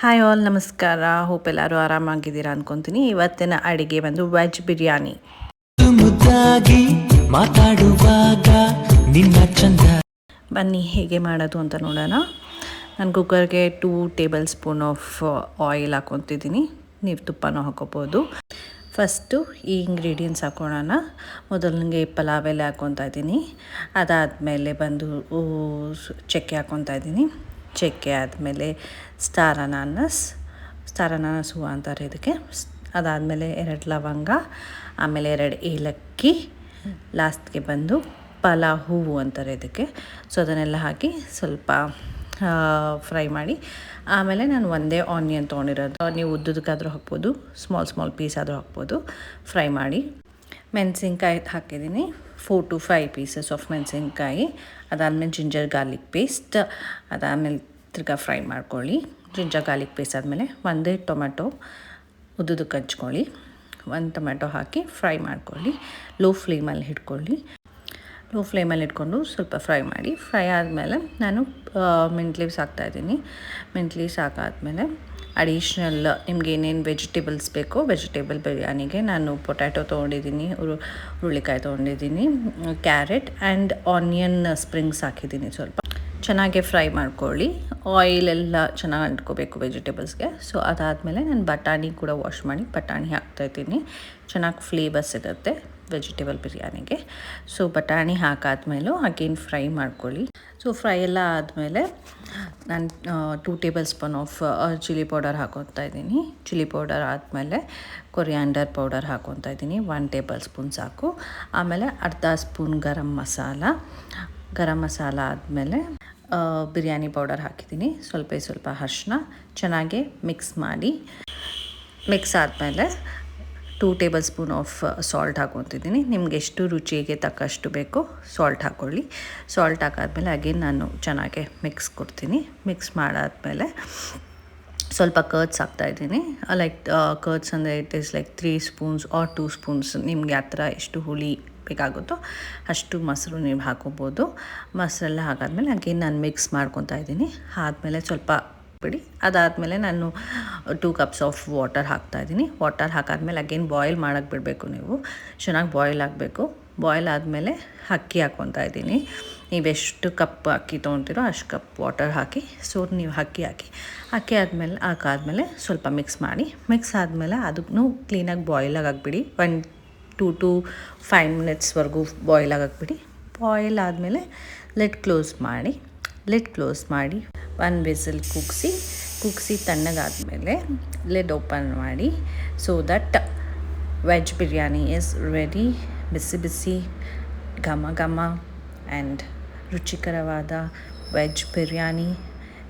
Hi all, ನಮಸ್ಕಾರ. Hope ಎಲ್ಲರೂ ಆರಾಮಾಗಿದ್ದೀರಾ ಅಂದ್ಕೊತೀನಿ. ಇವತ್ತಿನ ಅಡುಗೆ ಬಂದು ವೆಜ್ ಬಿರಿಯಾನಿ. ಮುದ್ದಾಗಿ ಮಾತಾಡುವಾಗ ನಿನ್ನ ಚಂದ. ಬನ್ನಿ ಹೇಗೆ ಮಾಡೋದು ಅಂತ ನೋಡೋಣ. ನಾನು ಕುಕ್ಕರ್ಗೆ 2 ಟೇಬಲ್ ಸ್ಪೂನ್ ಆಫ್ ಆಯಿಲ್ ಹಾಕ್ಕೊತಿದ್ದೀನಿ. ನೀವು ತುಪ್ಪನೂ ಹಾಕೋಬೋದು. ಫಸ್ಟು ಈ ಇಂಗ್ರೀಡಿಯೆಂಟ್ಸ್ ಹಾಕ್ಕೊಳ್ಳೋಣ. ಮೊದಲಿಗೆ ಪಲಾವ್ ಎಲೆ ಹಾಕ್ಕೊತಾ ಇದ್ದೀನಿ. ಅದಾದಮೇಲೆ ಬಂದು ಚಕ್ಕೆ ಹಾಕ್ಕೊತಾ ಇದ್ದೀನಿ. ಚಕ್ಕೆ ಆದಮೇಲೆ ಸ್ಟಾರ್ ಅನಾನಸ್ ಹೂವು ಅಂತಾರೆ ಇದಕ್ಕೆ. ಅದಾದಮೇಲೆ 2 ಲವಂಗ, ಆಮೇಲೆ 2 ಏಲಕ್ಕಿ, ಲಾಸ್ಟ್ಗೆ ಬಂದು ಪಲಾವ್ ಹೂವು ಅಂತಾರೆ ಇದಕ್ಕೆ. ಸೊ ಅದನ್ನೆಲ್ಲ ಹಾಕಿ ಸ್ವಲ್ಪ ಫ್ರೈ ಮಾಡಿ, ಆಮೇಲೆ ನಾನು ಒಂದೇ ಆನಿಯನ್ ತೊಗೊಂಡಿರೋದು. ನೀವು ಉದ್ದದಕ್ಕಾದರೂ ಹಾಕ್ಬೋದು, ಸ್ಮಾಲ್ ಪೀಸ್ ಆದರೂ ಹಾಕ್ಬೋದು. ಫ್ರೈ ಮಾಡಿ ಮೆಣಸಿನ್ಕಾಯಿ ಹಾಕಿದ್ದೀನಿ, 4 to 5 ಪೀಸಸ್ ಆಫ್ ಮೆಣಸಿನ್ಕಾಯಿ. ಅದಾದಮೇಲೆ ಜಿಂಜರ್ ಗಾರ್ಲಿಕ್ ಪೇಸ್ಟ್. ಅದಾದಮೇಲೆ ತಿರ್ಗಾ ಫ್ರೈ ಮಾಡ್ಕೊಳ್ಳಿ. ಜಿಂಜರ್ ಗಾರ್ಲಿಕ್ ಪೇಸ್ಟ್ ಆದಮೇಲೆ ಒಂದೇ ಟೊಮೆಟೊ ಉದ್ದದಕ್ಕೆ ಹಂಚ್ಕೊಳ್ಳಿ. 1 ಟೊಮೆಟೊ ಹಾಕಿ ಫ್ರೈ ಮಾಡ್ಕೊಳ್ಳಿ. ಲೋ ಫ್ಲೇಮಲ್ಲಿ ಇಟ್ಕೊಂಡು ಸ್ವಲ್ಪ ಫ್ರೈ ಮಾಡಿ. ಫ್ರೈ ಆದಮೇಲೆ ನಾನು ಮಿಂಟ್ ಲೀವ್ಸ್ ಹಾಕ್ತಾಯಿದ್ದೀನಿ. ಮಿಂಟ್ ಲೀವ್ಸ್ ಹಾಕಾದ್ಮೇಲೆ ಅಡಿಷ್ನಲ್ ನಿಮ್ಗೆ ಏನೇನು ವೆಜಿಟೇಬಲ್ಸ್ ಬೇಕೋ, ವೆಜಿಟೇಬಲ್ ಬಿರಿಯಾನಿಗೆ ನಾನು ಪೊಟ್ಯಾಟೊ ತೊಗೊಂಡಿದ್ದೀನಿ, ಹುರುಳಿಕಾಯಿ ತೊಗೊಂಡಿದ್ದೀನಿ, ಕ್ಯಾರೆಟ್ ಆ್ಯಂಡ್ ಆನಿಯನ್ ಸ್ಪ್ರಿಂಗ್ಸ್ ಹಾಕಿದ್ದೀನಿ. ಸ್ವಲ್ಪ ಚೆನ್ನಾಗಿ ಫ್ರೈ ಮಾಡ್ಕೊಳ್ಳಿ. ಆಯಿಲೆಲ್ಲ ಚೆನ್ನಾಗಿ ಅಂಟ್ಕೋಬೇಕು ವೆಜಿಟೇಬಲ್ಸ್ಗೆ. ಸೊ ಅದಾದಮೇಲೆ ನಾನು ಬಟಾಣಿ ಕೂಡ ವಾಶ್ ಮಾಡಿ ಬಟಾಣಿ ಹಾಕ್ತಾಯಿದ್ದೀನಿ. ಚೆನ್ನಾಗಿ ಫ್ಲೇವರ್ ಸಿಗುತ್ತೆ ವೆಜಿಟೇಬಲ್ ಬಿರಿಯಾನಿಗೆ. ಸೊ ಬಟಾಣಿ ಹಾಕಾದ್ಮೇಲೂ ಅಗೇನ್ ಫ್ರೈ ಮಾಡ್ಕೊಳ್ಳಿ. ಸೊ ಫ್ರೈ ಎಲ್ಲ ಆದಮೇಲೆ ನಾನು 2 table spoon of chilli powder ಹಾಕ್ಕೊತಾ ಇದ್ದೀನಿ. ಚಿಲ್ಲಿ ಪೌಡರ್ ಆದಮೇಲೆ ಕೊರಿಯಾಂಡರ್ ಪೌಡರ್ ಹಾಕ್ಕೊತಾ ಇದ್ದೀನಿ, 1 ಟೇಬಲ್ ಸ್ಪೂನ್ ಸಾಕು. ಆಮೇಲೆ ಅರ್ಧ ಸ್ಪೂನ್ ಗರಂ ಮಸಾಲ ಆದಮೇಲೆ ಬಿರಿಯಾನಿ ಪೌಡರ್ ಹಾಕಿದ್ದೀನಿ. ಸ್ವಲ್ಪ ಅರಿಶಿನ ಚೆನ್ನಾಗಿ ಮಿಕ್ಸ್ ಮಾಡಿ. ಮಿಕ್ಸ್ ಆದಮೇಲೆ 2 ಟೇಬಲ್ ಸ್ಪೂನ್ ಆಫ್ ಸಾಲ್ಟ್ ಹಾಕ್ಕೊತಿದ್ದೀನಿ. ನಿಮ್ಗೆ ಎಷ್ಟು ರುಚಿಗೆ ತಕ್ಕಷ್ಟು ಬೇಕೋ ಸಾಲ್ಟ್ ಹಾಕ್ಕೊಳ್ಳಿ. ಸಾಲ್ಟ್ ಹಾಕಾದ್ಮೇಲೆ ಅಗೇನ್ ನಾನು ಚೆನ್ನಾಗಿ ಕೊಡ್ತೀನಿ. ಮಿಕ್ಸ್ ಮಾಡಾದ್ಮೇಲೆ ಸ್ವಲ್ಪ ಕರ್ಡ್ಸ್ ಹಾಕ್ತಾಯಿದ್ದೀನಿ. ಕರ್ಡ್ಸ್ ಅಂದರೆ it is 3 spoons or 2 spoons. ನಿಮಗೆ ಆ ಥರ ಎಷ್ಟು ಹುಳಿ ಬೇಕಾಗುತ್ತೋ ಅಷ್ಟು ಮೊಸರು ನೀವು ಹಾಕೋಬೋದು. ಮೊಸರೆಲ್ಲ ಹಾಕಾದ್ಮೇಲೆ ಅಗೇನ್ ನಾನು ಮಿಕ್ಸ್ ಮಾಡ್ಕೊತಾ ಇದ್ದೀನಿ. ಆದಮೇಲೆ ಸ್ವಲ್ಪ ಬಿಡಿ. ಅದಾದಮೇಲೆ ನಾನು 2 ಕಪ್ಸ್ ಆಫ್ ವಾಟರ್ ಹಾಕ್ತಾಯಿದ್ದೀನಿ. ವಾಟರ್ ಹಾಕಾದ್ಮೇಲೆ ಅಗೇನ್ ಬಾಯ್ಲ್ ಮಾಡೋಕ್ಕೆ ಬಿಡಬೇಕು. ನೀವು ಚೆನ್ನಾಗಿ ಬಾಯ್ಲ್ ಆಗಬೇಕು. ಬಾಯ್ಲ್ ಆದಮೇಲೆ ಅಕ್ಕಿ ಹಾಕ್ಕೊತಾ ಇದ್ದೀನಿ. ನೀವೆಷ್ಟು ಕಪ್ ಅಕ್ಕಿ ತೊಗೊತೀರೋ ಅಷ್ಟು ಕಪ್ ವಾಟರ್ ಹಾಕಿ. ಸೊ ನೀವು ಅಕ್ಕಿ ಹಾಕಾದ್ಮೇಲೆ ಸ್ವಲ್ಪ ಮಿಕ್ಸ್ ಮಾಡಿ. ಮಿಕ್ಸ್ ಆದಮೇಲೆ ಅದಕ್ಕೂ ಕ್ಲೀನಾಗಿ ಬಾಯ್ಲ್ ಆಗಿಬಿಡಿ. 2 to 5 ಮಿನಿಟ್ಸ್ವರೆಗೂ ಬಾಯ್ಲ್ ಆಗಕ್ಕೆ ಬಾಯ್ಲ್ ಆದಮೇಲೆ ಲಿಡ್ ಕ್ಲೋಸ್ ಮಾಡಿ 1 ವಿಸಿಲ್ ಕೂಗಿಸಿ ತಣ್ಣಗಾದಮೇಲೆ ಲಿಡ್ ಓಪನ್ ಮಾಡಿ. So that veg biryani is ready. ಬಿಸಿ ಘಮ ಆ್ಯಂಡ್ ರುಚಿಕರವಾದ veg biryani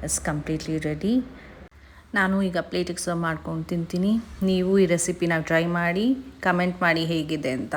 is completely ready. ನಾನು ಈಗ ಪ್ಲೇಟಿಗೆ ಸರ್ವ್ ಮಾಡ್ಕೊಂಡು ತಿಂತೀನಿ. ನೀವು ಈ ರೆಸಿಪಿನ ಟ್ರೈ ಮಾಡಿ, ಕಮೆಂಟ್ ಮಾಡಿ ಹೇಗಿದೆ ಅಂತ.